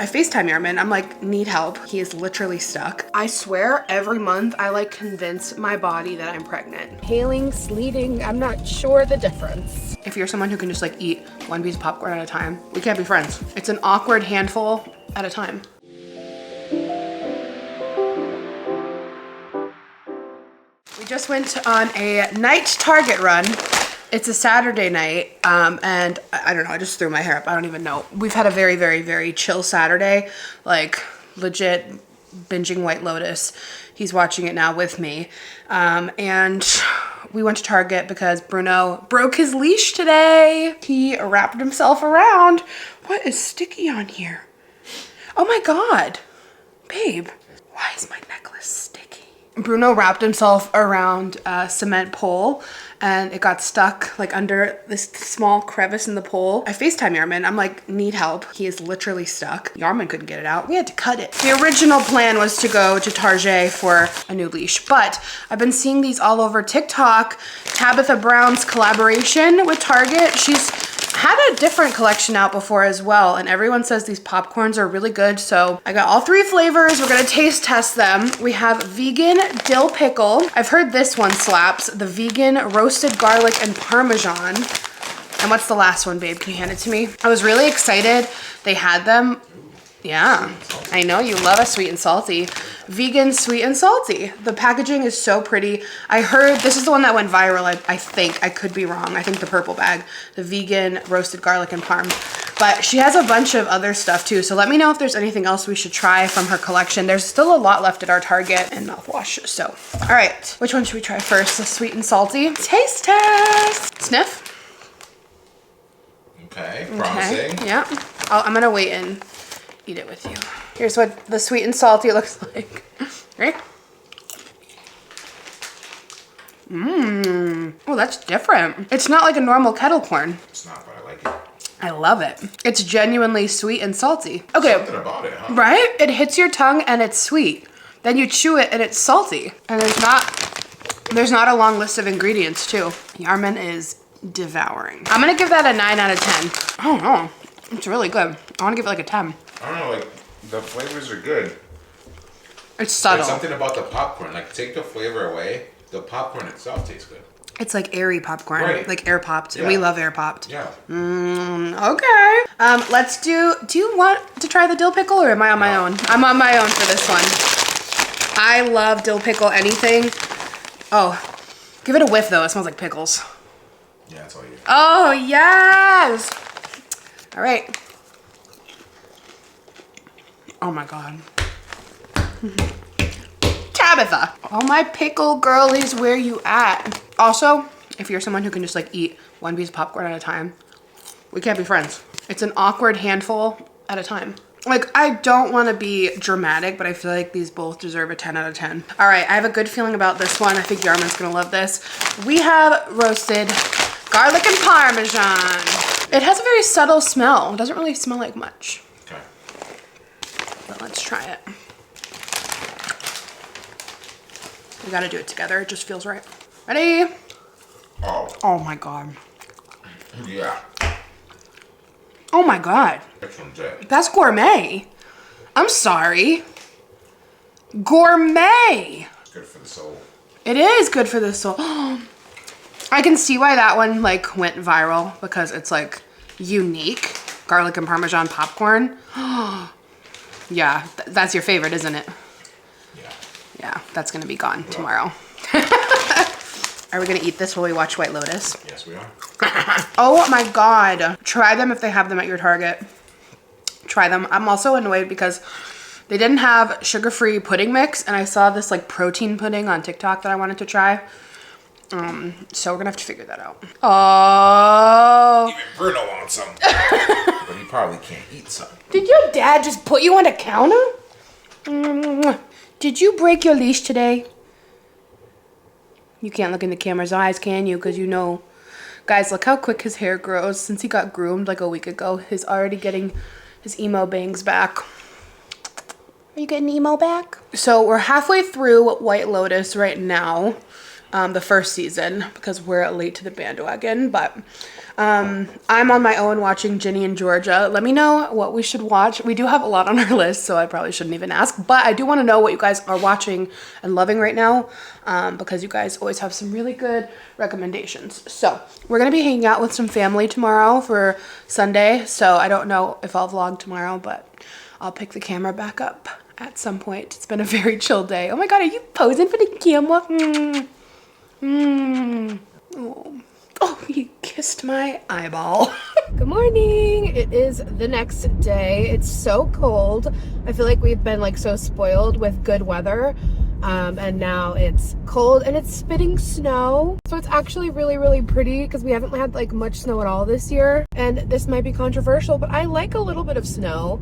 I FaceTime Yarman. I'm like, need help. He is literally stuck. I swear every month I like convince my body that I'm pregnant. Hailing, sleeting, I'm not sure the difference. If you're someone who can just like eat one piece of popcorn at a time, we can't be friends. It's an awkward handful at a time. We just went on a night Target run. It's a Saturday night, and I don't know, I just threw my hair up. I don't even know. We've had a very, very, very chill Saturday, like legit binging White Lotus. He's watching it now with me. And we went to Target because Bruno broke his leash today. He wrapped himself around. What is sticky on here? Oh my God, babe, why is my necklace sticky? Bruno wrapped himself around a cement pole and it got stuck like under this small crevice in the pole. I FaceTime Yarman. I'm like, need help. He is literally stuck. Yarman couldn't get it out. We had to cut it. The original plan was to go to Target for a new leash, but I've been seeing these all over TikTok. Tabitha Brown's collaboration with Target. She's had a different collection out before as well, and everyone says these popcorns are really good, so I got all 3 flavors. We're gonna taste test them. We have vegan dill pickle. I've heard this one slaps. The vegan roasted garlic and Parmesan. And what's the last one, babe? Can you hand it to me? I was really excited they had them. Yeah, I know you love a sweet and salty. Vegan sweet and salty. The packaging is so pretty. I heard this is the one that went viral. I think, I could be wrong. I think the purple bag, the vegan roasted garlic and parm. But she has a bunch of other stuff too. So let me know if there's anything else we should try from her collection. There's still a lot left at our Target and mouthwash. So, all right, which one should we try first? The sweet and salty. Taste test. Sniff. Okay, promising. Okay. Yeah, I'm gonna wait and eat it with you. Here's what the sweet and salty looks like. Ready? Mmm. Oh, that's different. It's not like a normal kettle corn. It's not, but I like it. I love it. It's genuinely sweet and salty. Okay. Something about it, huh? Right? It hits your tongue and it's sweet. Then you chew it and it's salty. And there's not a long list of ingredients too. Yarman is devouring. I'm gonna give that a 9 out of 10. Oh no, it's really good. I wanna give it like a 10. I don't know, like, the flavors are good. It's subtle. There's something about the popcorn. Like, take the flavor away, the popcorn itself tastes good. It's like airy popcorn, right. Like air popped. Yeah. We love air popped. Yeah. Okay. Let's do you want to try the dill pickle or am I on my own? I'm on my own for this one. I love dill pickle anything. Oh, give it a whiff though. It smells like pickles. Yeah, that's all you. Oh, yes. All right. Oh my God. Tabitha. Oh, my pickle girlies, where you at? Also, if you're someone who can just like eat one piece of popcorn at a time, we can't be friends. It's an awkward handful at a time. Like, I don't want to be dramatic, but I feel like these both deserve a 10 out of 10. All right, I have a good feeling about this one. I think Yarman's gonna love this. We have roasted garlic and Parmesan. It has a very subtle smell. It doesn't really smell like much. Okay. But let's try it. We gotta do it together. It just feels right. Ready? Oh. Oh my God. Yeah. Oh my God. That's one's it. That's gourmet. I'm sorry. Gourmet. It's good for the soul. It is good for the soul. I can see why that one like went viral because it's like unique. Garlic and Parmesan popcorn. Yeah, that's your favorite, isn't it? Yeah. Yeah, that's gonna be gone tomorrow. Are we gonna eat this while we watch White Lotus? Yes, we are. Oh my God. Try them if they have them at your Target. Try them. I'm also annoyed because they didn't have sugar-free pudding mix and I saw this like protein pudding on TikTok that I wanted to try. So we're gonna have to figure that out. Oh. Even Bruno wants some. But he probably can't eat some. Did your dad just put you on a counter? Did you break your leash today? You can't look in the camera's eyes, can you? Because you know. Guys, look how quick his hair grows. Since he got groomed like a week ago, he's already getting his emo bangs back. Are you getting emo back? So we're halfway through White Lotus right now. The first season, because we're late to the bandwagon, but I'm on my own watching Ginny and Georgia. Let me know what we should watch. We do have a lot on our list, so I probably shouldn't even ask, but I do want to know what you guys are watching and loving right now, because you guys always have some really good recommendations. So we're going to be hanging out with some family tomorrow for Sunday, so I don't know if I'll vlog tomorrow, but I'll pick the camera back up at some point. It's been a very chill day. Oh my god, are you posing for the camera? Oh, you kissed my eyeball. Good morning. It is the next day. It's so cold. I feel like we've been like so spoiled with good weather. And now it's cold and it's spitting snow. So it's actually really, really pretty because we haven't had like much snow at all this year. And this might be controversial, but I like a little bit of snow.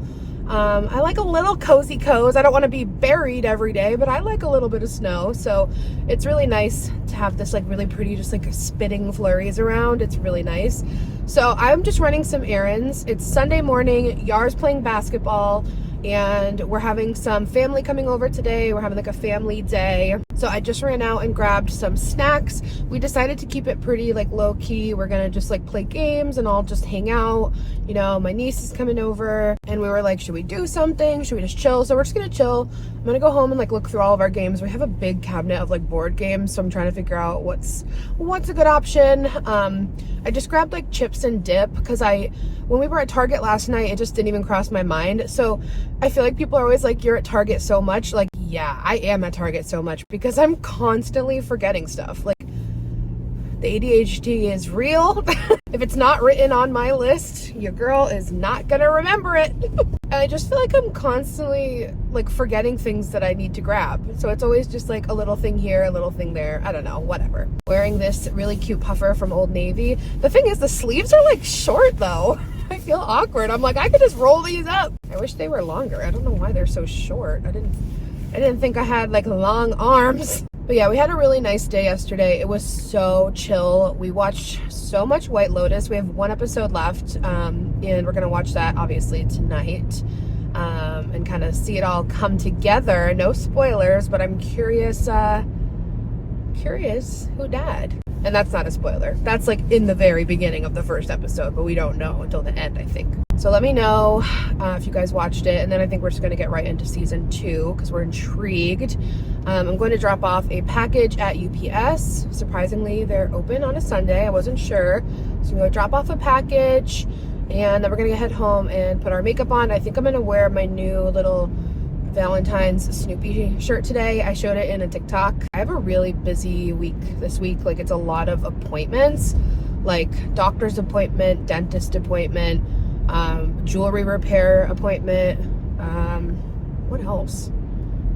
I like a little cozy coz. I don't want to be buried every day, but I like a little bit of snow. So it's really nice to have this like really pretty, just like spitting flurries around. It's really nice. So I'm just running some errands. It's Sunday morning. Yar's playing basketball and we're having some family coming over today. We're having like a family day. So I just ran out and grabbed some snacks. We decided to keep it pretty like low key. We're gonna just like play games and all just hang out. You know, my niece is coming over and we were like, should we do something? Should we just chill? So we're just gonna chill. I'm gonna go home and like look through all of our games. We have a big cabinet of like board games, so I'm trying to figure out what's a good option. I just grabbed like chips and dip because when we were at Target last night, it just didn't even cross my mind. So I feel like people are always like, you're at Target so much. Like, yeah, I am at Target so much because I'm constantly forgetting stuff. Like, the ADHD is real. If it's not written on my list, your girl is not gonna remember it. And I just feel like I'm constantly like forgetting things that I need to grab. So it's always just like a little thing here, a little thing there. I don't know, whatever. Wearing this really cute puffer from Old Navy. The thing is, the sleeves are like short though. I feel awkward. I'm like, I could just roll these up. I wish they were longer. I don't know why they're so short. I didn't think I had like long arms. But yeah, we had a really nice day yesterday. It was so chill. We watched so much White Lotus. We have one episode left, and we're gonna watch that obviously tonight, and kind of see it all come together. No spoilers, but I'm curious who died. And that's not a spoiler. That's like in the very beginning of the first episode, but we don't know until the end, I think. So let me know if you guys watched it, and then I think we're just going to get right into season 2 because we're intrigued. I'm going to drop off a package at UPS. Surprisingly, they're open on a Sunday. I wasn't sure. So I'm going to drop off a package, and then we're going to head home and put our makeup on. I think I'm going to wear my new little Valentine's Snoopy shirt today. I showed it in a TikTok. I have a really busy week this week. Like, it's a lot of appointments, like doctor's appointment, dentist appointment, jewelry repair appointment. What else?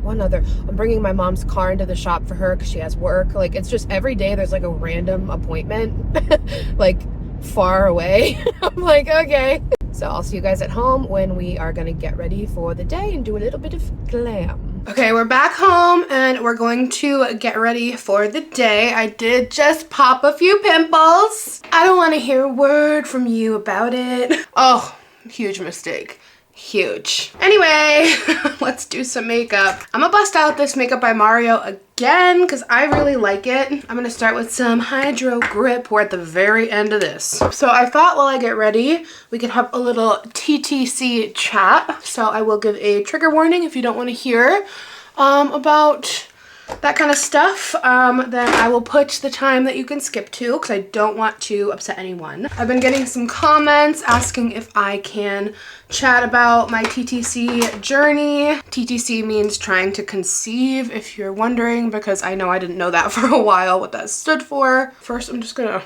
One other. I'm bringing my mom's car into the shop for her because she has work. Like, it's just every day there's like a random appointment, like far away. I'm like, okay. So I'll see you guys at home when we are gonna get ready for the day and do a little bit of glam. Okay, we're back home and we're going to get ready for the day. I did just pop a few pimples. I don't want to hear a word from you about it. Oh, huge mistake. Huge. Anyway, let's do some makeup. I'm gonna bust out this Makeup by Mario again because I really like it. I'm gonna start with some Hydro Grip. We're at the very end of this. So I thought while I get ready, we could have a little TTC chat. So I will give a trigger warning if you don't want to hear about that kind of stuff. Then I will put the time that you can skip to because I don't want to upset anyone. I've been getting some comments asking if I can chat about my TTC journey. TTC means trying to conceive, if you're wondering, because I know I didn't know that for a while what that stood for. First, I'm just gonna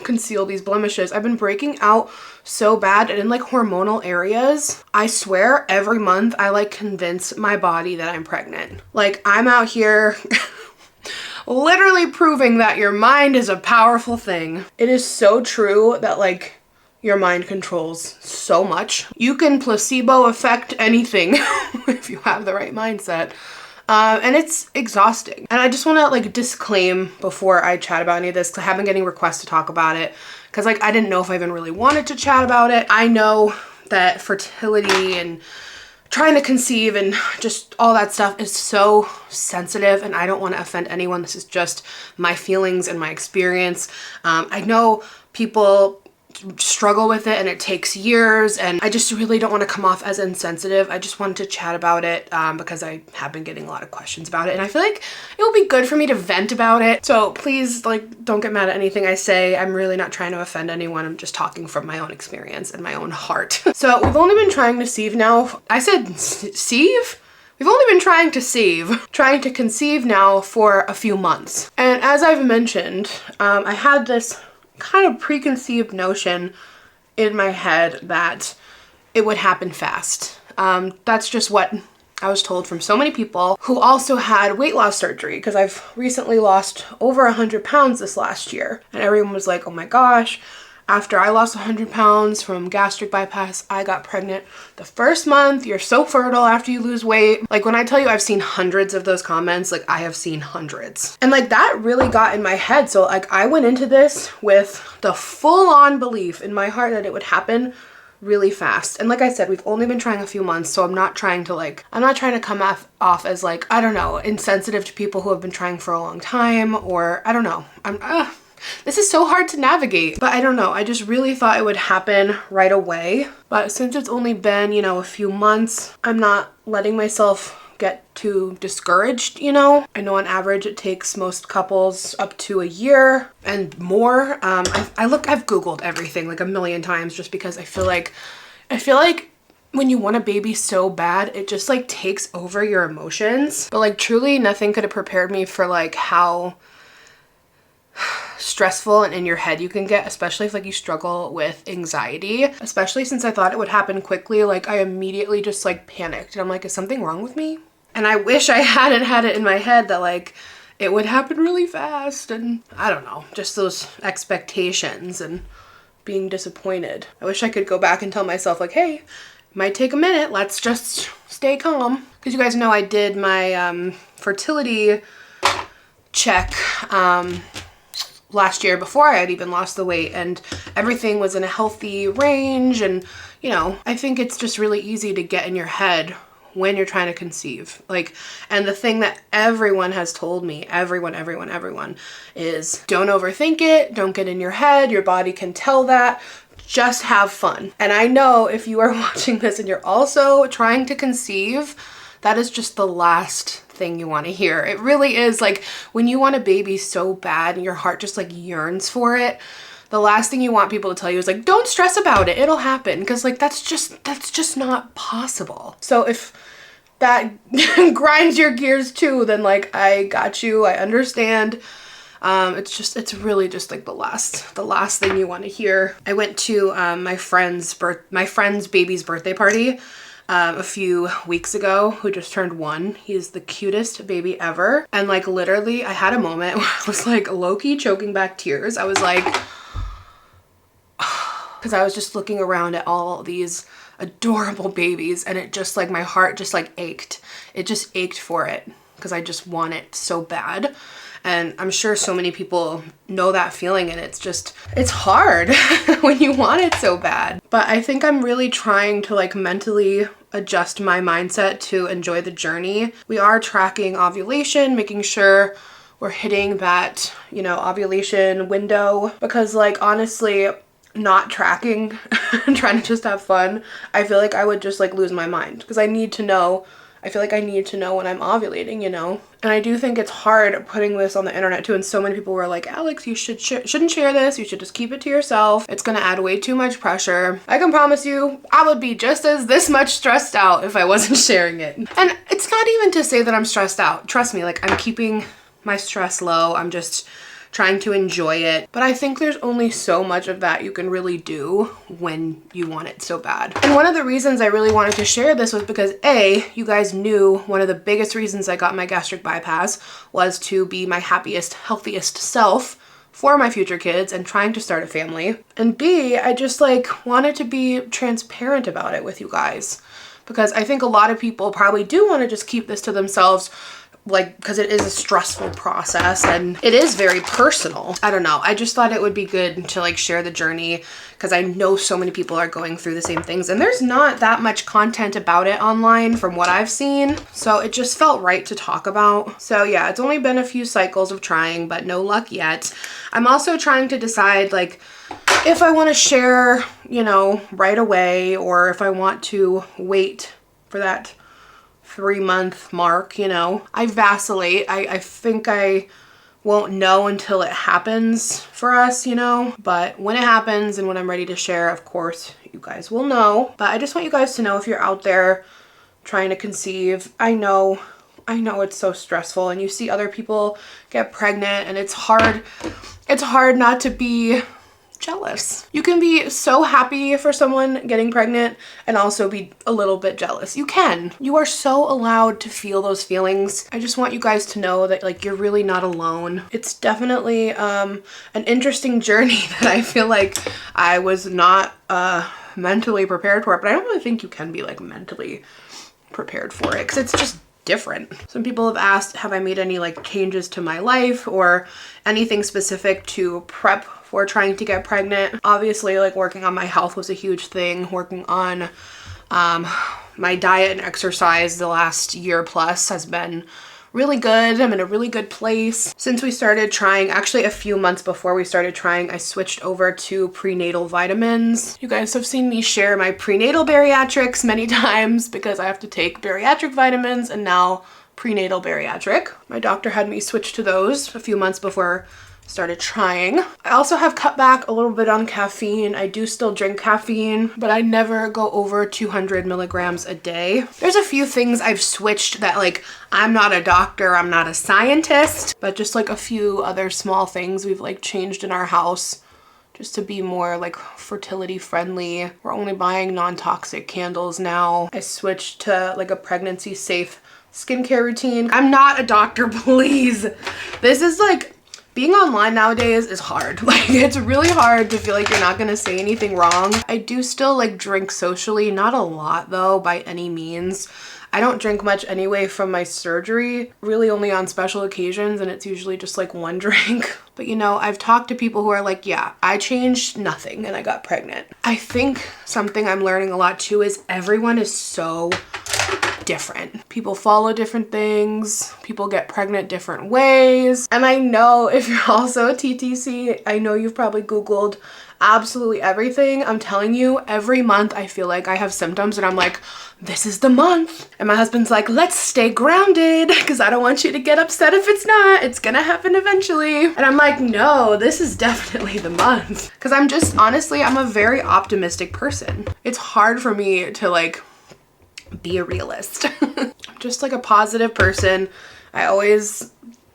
conceal these blemishes. I've been breaking out so bad and in like hormonal areas. I swear every month I like convince my body that I'm pregnant. Like, I'm out here literally proving that your mind is a powerful thing. It is so true that like your mind controls so much. You can placebo affect anything if you have the right mindset. And it's exhausting. And I just want to like disclaim before I chat about any of this, because I have been getting requests to talk about it, because like I didn't know if I even really wanted to chat about it. I know that fertility and trying to conceive and just all that stuff is so sensitive, and I don't want to offend anyone. This is just my feelings and my experience. I know people struggle with it and it takes years, and I just really don't want to come off as insensitive. I just wanted to chat about it because I have been getting a lot of questions about it, and I feel like it will be good for me to vent about it. So please, like, don't get mad at anything I say. I'm really not trying to offend anyone. I'm just talking from my own experience and my own heart. So we've only been trying to conceive now. I said sieve? We've only been trying to conceive now for a few months. And as I've mentioned, I had this kind of preconceived notion in my head that it would happen fast. That's just what I was told from so many people who also had weight loss surgery, because I've recently lost over 100 pounds this last year. And everyone was like, oh my gosh, after I lost 100 pounds from gastric bypass, I got pregnant the first month. You're so fertile after you lose weight. Like, when I tell you I've seen hundreds of those comments, like, I have seen hundreds. And like, that really got in my head. So like, I went into this with the full-on belief in my heart that it would happen really fast. And like I said, we've only been trying a few months, so I'm not trying to come off as like, I don't know, insensitive to people who have been trying for a long time, or I don't know. This is so hard to navigate, but I don't know. I just really thought it would happen right away. But since it's only been, you know, a few months, I'm not letting myself get too discouraged, you know? I know on average it takes most couples up to a year and more. I've Googled everything like a million times just because I feel like when you want a baby so bad, it just like takes over your emotions. But like, truly nothing could have prepared me for like how stressful and in your head you can get, especially if like you struggle with anxiety. Especially since I thought it would happen quickly, like I immediately just like panicked and I'm like, is something wrong with me? And I wish I hadn't had it in my head that like it would happen really fast, and I don't know, just those expectations and being disappointed. I wish I could go back and tell myself like, hey, it might take a minute, let's just stay calm. Because you guys know I did my fertility check last year before I had even lost the weight, and everything was in a healthy range. And you know, I think it's just really easy to get in your head when you're trying to conceive. Like, and the thing that everyone has told me, everyone is don't overthink it, don't get in your head, your body can tell that, just have fun. And I know if you are watching this and you're also trying to conceive, that is just the last thing you want to hear. It really is. Like, when you want a baby so bad and your heart just like yearns for it, the last thing you want people to tell you is like, don't stress about it, it'll happen. Because like, that's just not possible. So if that grinds your gears too, then like, I got you, I understand. It's really just like the last thing you want to hear. I went to my friend's baby's birthday party a few weeks ago, who just turned 1. He's the cutest baby ever. And like, literally I had a moment where I was like low-key choking back tears. I was like, because I was just looking around at all these adorable babies, and it just like, my heart just like ached. It just ached for it because I just want it so bad. And I'm sure so many people know that feeling, and it's hard when you want it so bad. But I think I'm really trying to like mentally adjust my mindset to enjoy the journey. We are tracking ovulation, making sure we're hitting that, you know, ovulation window, because like, honestly, not tracking and trying to just have fun, I feel like I would just like lose my mind, because I feel like I need to know when I'm ovulating, you know? And I do think it's hard putting this on the internet too, and so many people were like, Alex, you shouldn't share this, you should just keep it to yourself. It's gonna add way too much pressure. I can promise you, I would be just as this much stressed out if I wasn't sharing it. And it's not even to say that I'm stressed out. Trust me, like, I'm keeping my stress low. I'm just trying to enjoy it. But I think there's only so much of that you can really do when you want it so bad. And one of the reasons I really wanted to share this was because A, you guys knew one of the biggest reasons I got my gastric bypass was to be my happiest, healthiest self for my future kids and trying to start a family. And B, I just like wanted to be transparent about it with you guys, because I think a lot of people probably do want to just keep this to themselves, like, because it is a stressful process and it is very personal. I don't know. I just thought it would be good to like share the journey, because I know so many people are going through the same things, and there's not that much content about it online from what I've seen. So it just felt right to talk about. So yeah, it's only been a few cycles of trying, but no luck yet. I'm also trying to decide like if I want to share, you know, right away, or if I want to wait for that 3-month mark, you know. I vacillate. I think I won't know until it happens for us, you know. But when it happens and when I'm ready to share, of course, you guys will know. But I just want you guys to know, if you're out there trying to conceive, I know it's so stressful, and you see other people get pregnant, and it's hard not to be jealous. You can be so happy for someone getting pregnant and also be a little bit jealous. You can. You are so allowed to feel those feelings. I just want you guys to know that, like, you're really not alone. It's definitely an interesting journey that I feel like I was not mentally prepared for, but I don't really think you can be like mentally prepared for it, because it's just different. Some people have asked, have I made any like changes to my life or anything specific to prep for trying to get pregnant? Obviously, like, working on my health was a huge thing. Working on my diet and exercise the last year plus has been really good. I'm in a really good place. Since we started trying, actually a few months before we started trying, I switched over to prenatal vitamins. You guys have seen me share my prenatal bariatrics many times because I have to take bariatric vitamins and now prenatal bariatric. My doctor had me switch to those a few months before started trying. I also have cut back a little bit on caffeine. I do still drink caffeine, but I never go over 200 milligrams a day. There's a few things I've switched that, like, I'm not a doctor, I'm not a scientist, but just like a few other small things we've like changed in our house just to be more like fertility friendly. We're only buying non-toxic candles now. I switched to like a pregnancy safe skincare routine. I'm not a doctor, please. This is like, being online nowadays is hard. Like, it's really hard to feel like you're not gonna say anything wrong. I do still like drink socially, not a lot though, by any means. I don't drink much anyway from my surgery, really only on special occasions, and it's usually just like one drink. But you know, I've talked to people who are like, yeah, I changed nothing and I got pregnant. I think something I'm learning a lot too is everyone is so different. People follow different things. People get pregnant different ways. And I know if you're also a TTC, I know you've probably Googled absolutely everything. I'm telling you, every month I feel like I have symptoms and I'm like, this is the month. And my husband's like, let's stay grounded because I don't want you to get upset if it's not. It's gonna happen eventually. And I'm like, no, this is definitely the month. Because I'm just, honestly, I'm a very optimistic person. It's hard for me to like be a realist. I'm just like a positive person. I always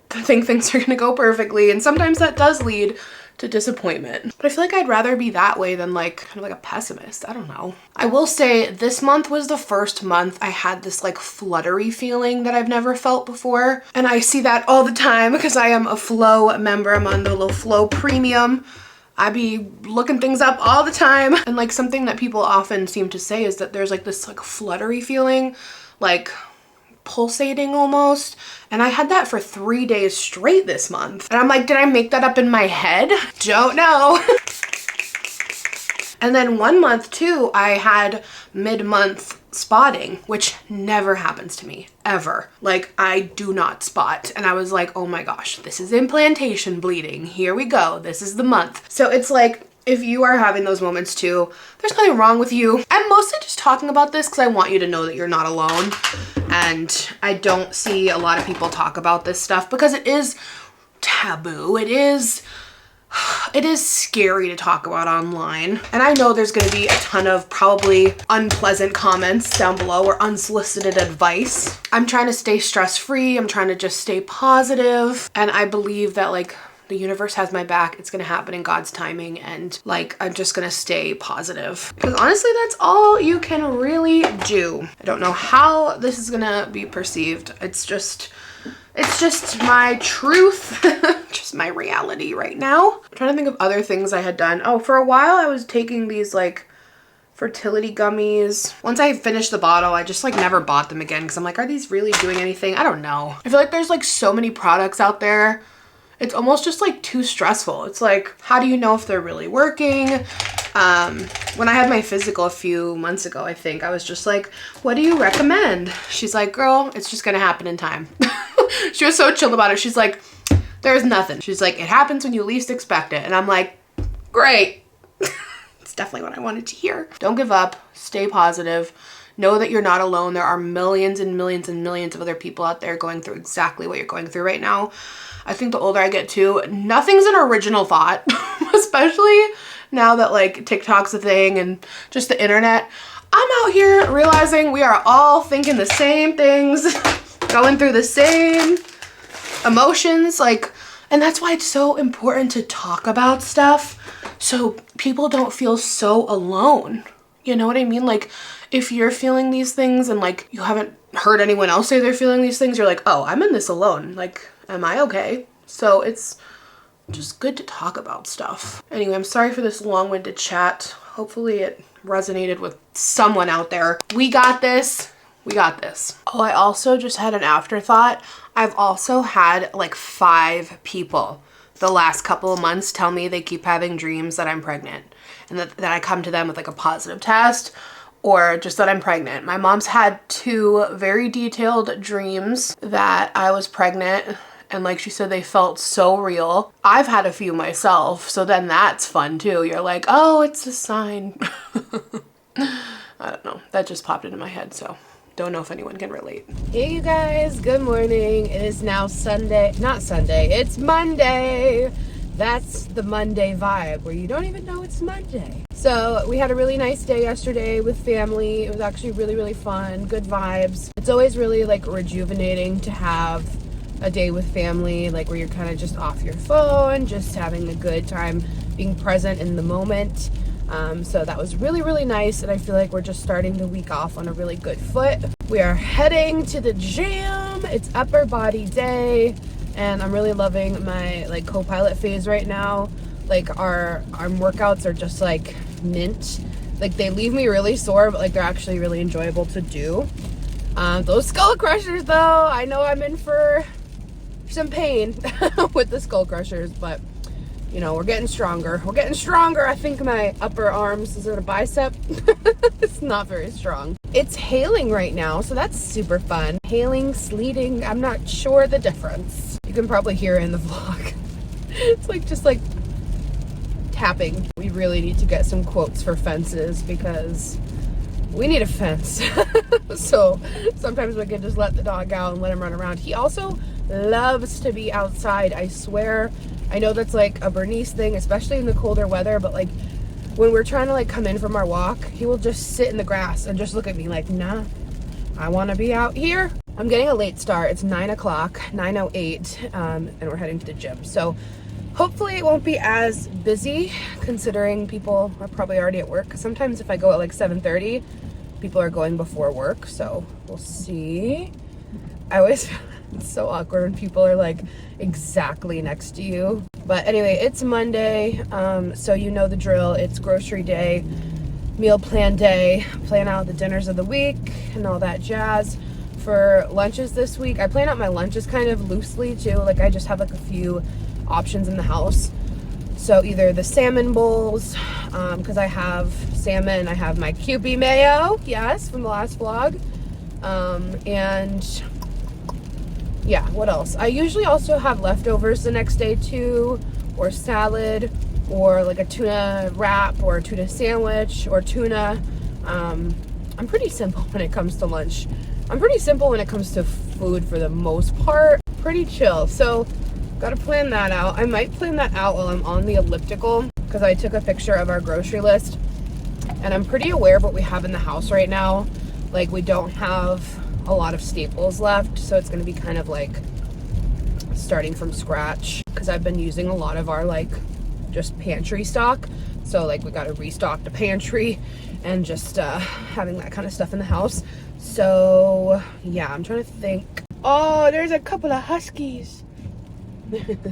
think things are gonna go perfectly, and sometimes that does lead to disappointment. But I feel like I'd rather be that way than like kind of like a pessimist. I don't know. I will say this month was the first month I had this like fluttery feeling that I've never felt before. And I see that all the time because I am a Flow member. I'm on the little Flow Premium. I be looking things up all the time. And like something that people often seem to say is that there's like this like fluttery feeling, like pulsating almost. And I had that for 3 days straight this month. And I'm like, did I make that up in my head? Don't know. And then one month too, I had mid-month spotting, which never happens to me, ever. Like, I do not spot. And I was like, oh my gosh, this is implantation bleeding. Here we go. This is the month. So it's like, if you are having those moments too, there's nothing wrong with you. I'm mostly just talking about this because I want you to know that you're not alone. And I don't see a lot of people talk about this stuff because it is taboo. It is scary to talk about online. And I know there's going to be a ton of probably unpleasant comments down below or unsolicited advice. I'm trying to stay stress-free. I'm trying to just stay positive. And I believe that like the universe has my back. It's going to happen in God's timing. And like, I'm just going to stay positive. Because honestly, that's all you can really do. I don't know how this is going to be perceived. It's just my truth, just my reality right now. I'm trying to think of other things I had done. Oh, for a while I was taking these like fertility gummies. Once I finished the bottle, I just like never bought them again because I'm like, are these really doing anything? I don't know. I feel like there's like so many products out there. It's almost just like too stressful. It's like, how do you know if they're really working? When I had my physical a few months ago, I think I was just like, what do you recommend? She's like, girl, it's just gonna happen in time. She was so chill about it. She's like, there's nothing. She's like, it happens when you least expect it. And I'm like, great. It's definitely what I wanted to hear. Don't give up. Stay positive. Know that you're not alone. There are millions and millions and millions of other people out there going through exactly what you're going through right now. I think the older I get too, nothing's an original thought, especially now that like TikTok's a thing and just the internet. I'm out here realizing we are all thinking the same things, going through the same emotions, like, and that's why it's so important to talk about stuff so people don't feel so alone. You know what I mean? Like, if you're feeling these things and like you haven't heard anyone else say they're feeling these things, you're like, oh, I'm in this alone. Like, am I okay? So it's just good to talk about stuff. Anyway, I'm sorry for this long-winded chat. Hopefully it resonated with someone out there. We got this. We got this. Oh, I also just had an afterthought. I've also had like 5 people the last couple of months tell me they keep having dreams that I'm pregnant and that I come to them with like a positive test or just that I'm pregnant. My mom's had 2 very detailed dreams that I was pregnant, and like she said, they felt so real. I've had a few myself, so then that's fun too. You're like, oh, it's a sign. I don't know. That just popped into my head, so don't know if anyone can relate. Hey you guys, good morning. It is now Sunday. Not Sunday, it's Monday. That's the Monday vibe where you don't even know it's Monday. So we had a really nice day yesterday with family. It was actually really, really fun. Good vibes. It's always really like rejuvenating to have a day with family, like where you're kind of just off your phone, just having a good time, being present in the moment. So that was really, really nice, and I feel like we're just starting the week off on a really good foot. We are heading to the gym. It's upper body day, and I'm really loving my like co-pilot phase right now. Like our workouts are just like mint. Like they leave me really sore, but like they're actually really enjoyable to do. Those skull crushers though, I know I'm in for some pain with the skull crushers, but you know, we're getting stronger. We're getting stronger. I think my upper arms, is it a bicep? It's not very strong. It's hailing right now, so that's super fun. Hailing, sleeting, I'm not sure the difference. You can probably hear it in the vlog. It's like just like tapping. We really need to get some quotes for fences because we need a fence. So sometimes we can just let the dog out and let him run around. He also loves to be outside, I swear. I know that's like a Bernice thing, especially in the colder weather, but like when we're trying to like come in from our walk, he will just sit in the grass and just look at me like, nah, I want to be out here. I'm getting a late start. It's 9 o'clock, 9:08, and we're heading to the gym. So hopefully it won't be as busy considering people are probably already at work. 'Cause sometimes if I go at like 7:30, people are going before work. So we'll see. I always, it's so awkward when people are like exactly next to you. But anyway, it's Monday. So you know the drill. It's grocery day, meal plan day, plan out the dinners of the week and all that jazz. For lunches this week, I plan out my lunches kind of loosely too. Like I just have like a few options in the house. So either the salmon bowls, because I have salmon, I have my Kewpie mayo, yes, from the last vlog. And yeah, what else? I usually also have leftovers the next day too, or salad, or like a tuna wrap, or a tuna sandwich, or tuna. I'm pretty simple when it comes to lunch. I'm pretty simple when it comes to food for the most part. Pretty chill. So gotta plan that out. I might plan that out while I'm on the elliptical because I took a picture of our grocery list and I'm pretty aware of what we have in the house right now. Like we don't have a lot of staples left, so it's gonna be kind of like starting from scratch because I've been using a lot of our like just pantry stock. So like we gotta restock the pantry and just having that kind of stuff in the house. So yeah, I'm trying to think. Oh, there's a couple of huskies.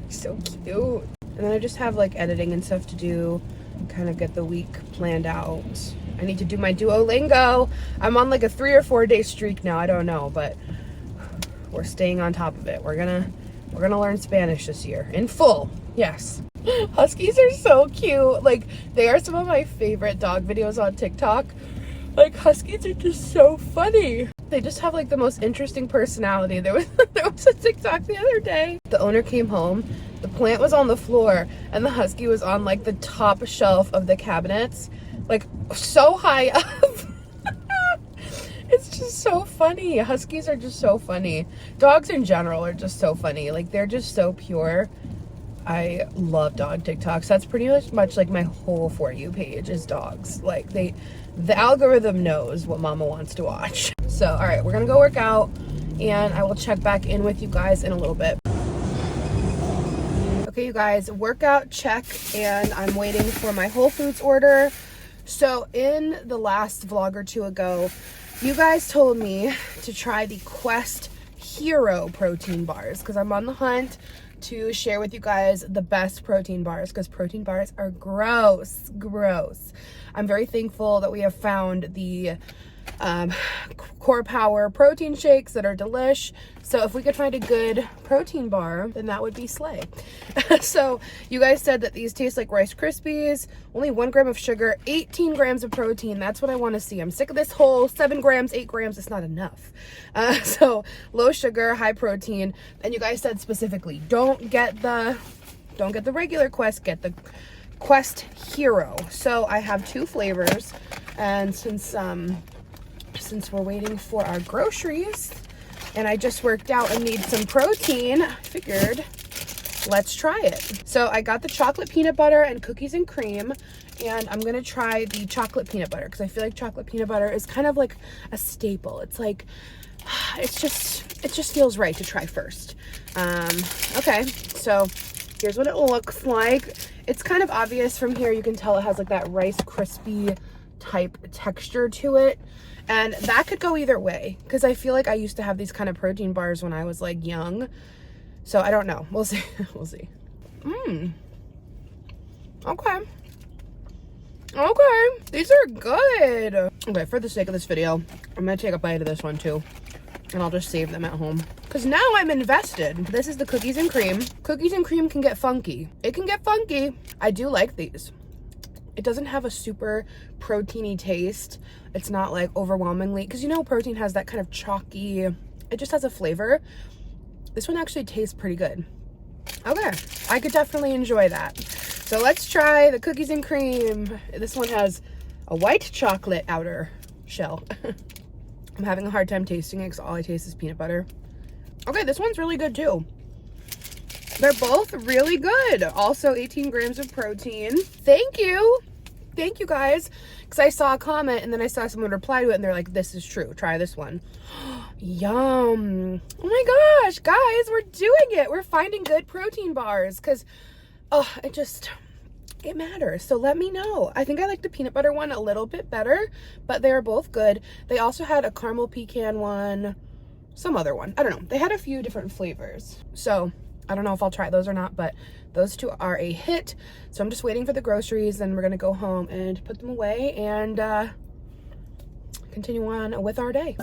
So cute. And then I just have like editing and stuff to do, kind of get the week planned out. I need to do my Duolingo. I'm on like a 3 or 4 day streak now. I don't know, but we're staying on top of it. We're gonna learn Spanish this year in full. Yes. Huskies are so cute. Like they are some of my favorite dog videos on TikTok. Like huskies are just so funny. They just have like the most interesting personality. There was a TikTok the other day. The owner came home The plant was on the floor and the husky was on like the top shelf of the cabinets, like so high up. It's just so funny. Huskies are just so funny. Dogs in general are just so funny. Like, they're just so pure. I love dog TikToks. That's pretty much like my whole For You page is dogs. Like, the algorithm knows what mama wants to watch. So, all right, we're gonna go work out and I will check back in with you guys in a little bit. Okay, you guys, workout check, and I'm waiting for my Whole Foods order. So in the last vlog or two ago, you guys told me to try the Quest Hero protein bars because I'm on the hunt to share with you guys the best protein bars because protein bars are gross. I'm very thankful that we have found the Core Power protein shakes that are delish. So if we could find a good protein bar, then that would be slay. So you guys said that these taste like Rice Krispies, only 1 gram of sugar, 18 grams of protein. That's what I want to see. I'm sick of this whole 7 grams, 8 grams. It's not enough. So low sugar, high protein. And you guys said specifically, don't get the regular Quest, get the Quest Hero. So I have 2 flavors, and since we're waiting for our groceries and I just worked out and need some protein, I figured let's try it. So I got the chocolate peanut butter and cookies and cream, and I'm gonna try the chocolate peanut butter because I feel like chocolate peanut butter is kind of like a staple. It's like, it just feels right to try first. Okay, so here's what it looks like. It's kind of obvious from here. You can tell it has like that Rice Krispie type texture to it, and that could go either way because I feel like I used to have these kind of protein bars when I was like young, so I don't know. We'll see. We'll see. Okay, these are good. Okay, for the sake of this video, I'm gonna take a bite of this one too, and I'll just save them at home because now I'm invested. This is the cookies and cream. Cookies and cream can get funky. It can get funky. I do like these. It doesn't have a super proteiny taste. It's not like overwhelmingly, because you know protein has that kind of chalky, it just has a flavor. This one actually tastes pretty good. Okay, I could definitely enjoy that. So let's try the cookies and cream. This one has a white chocolate outer shell. I'm having a hard time tasting it because all I taste is peanut butter. Okay, this one's really good too. They're both really good. Also 18 grams of protein. Thank you guys, because I saw a comment and then I saw someone reply to it and they're like, this is true, try this one. Yum. Oh my gosh, guys, we're doing it. We're finding good protein bars because it matters. So let me know. I think I like the peanut butter one a little bit better, but they are both good. They also had a caramel pecan one, some other one, I don't know. They had a few different flavors, so I don't know if I'll try those or not, but those 2 are a hit. So I'm just waiting for the groceries, and we're gonna go home and put them away and continue on with our day.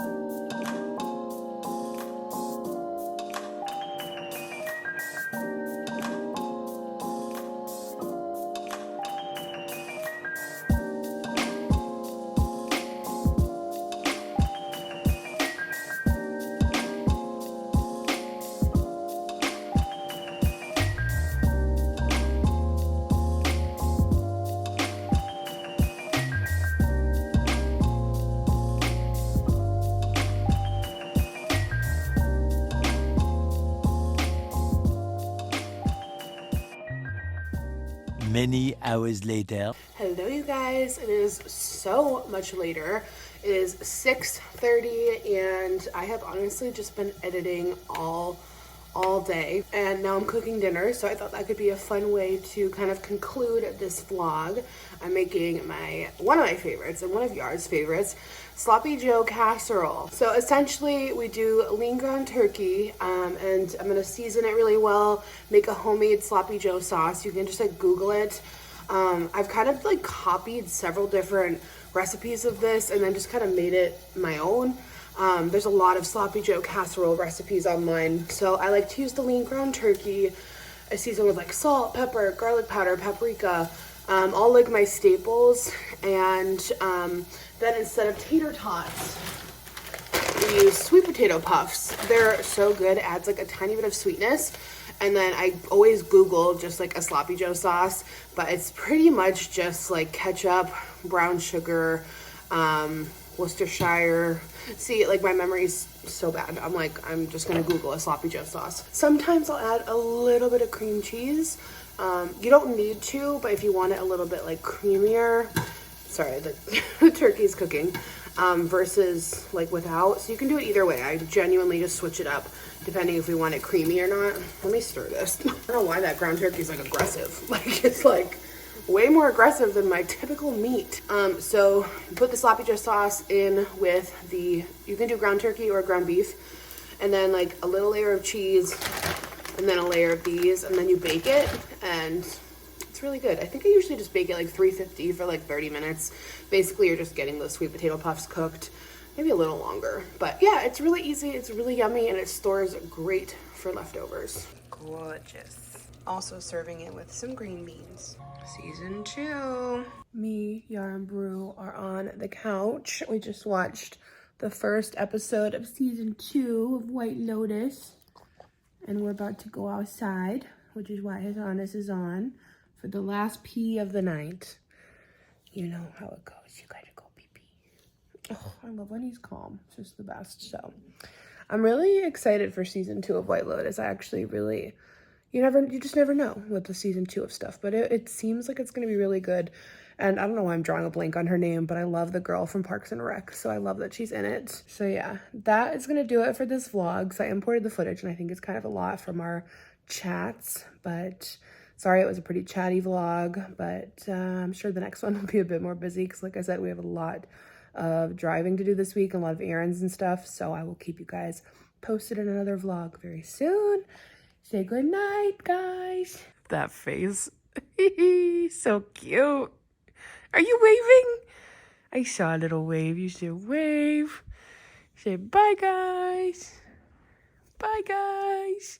Many hours later. Hello you guys, it is so much later. It is 6:30 and I have honestly just been editing all day, and now I'm cooking dinner, so I thought that could be a fun way to kind of conclude this vlog. I'm making one of my favorites and one of y'all's favorites, Sloppy Joe casserole. So essentially we do lean ground turkey, and I'm gonna season it really well, make a homemade Sloppy Joe sauce. You can just like Google it. I've kind of like copied several different recipes of this and then just kind of made it my own. There's a lot of Sloppy Joe casserole recipes online, so I like to use the lean ground turkey. I season with like salt, pepper, garlic powder, paprika, all like my staples. And then instead of tater tots, we use sweet potato puffs. They're so good, adds like a tiny bit of sweetness. And then I always Google just like a sloppy joe sauce, but it's pretty much just like ketchup, brown sugar, Worcestershire. See, like my memory's so bad. I'm just gonna Google a sloppy joe sauce. Sometimes I'll add a little bit of cream cheese. You don't need to, but if you want it a little bit like creamier, sorry, the turkey's cooking, versus like without. So you can do it either way. I genuinely just switch it up depending if we want it creamy or not. Let me stir this. I don't know why that ground turkey is like aggressive. Like it's like way more aggressive than my typical meat. So you put the sloppy joe sauce in with you can do ground turkey or ground beef, and then like a little layer of cheese, and then a layer of these, and then you bake it, and it's really good. I think I usually just bake it like 350 for like 30 minutes. Basically, you're just getting those sweet potato puffs cooked, maybe a little longer. But yeah, it's really easy, it's really yummy, and it stores great for leftovers. Gorgeous. Also serving it with some green beans. Season 2. Me, Yara, and Brew are on the couch. We just watched the first episode of season 2 of White Lotus. And we're about to go outside, which is why his harness is on, for the last pee of the night. You know how it goes. You gotta go pee-pee. Oh, I love when he's calm. It's just the best. So I'm really excited for season 2 of White Lotus. I actually really, you just never know with the season 2 of stuff, but it seems like it's gonna be really good. And I don't know why I'm drawing a blank on her name, but I love the girl from Parks and Rec, so I love that she's in it. So yeah, that is gonna do it for this vlog. So I imported the footage, and I think it's kind of a lot from our chats, but sorry it was a pretty chatty vlog, but I'm sure the next one will be a bit more busy, because like I said, we have a lot of driving to do this week, and a lot of errands and stuff, so I will keep you guys posted in another vlog very soon. Say good night, guys. That face. So cute. Are you waving? I saw a little wave. You should wave. Say bye, guys. Bye, guys.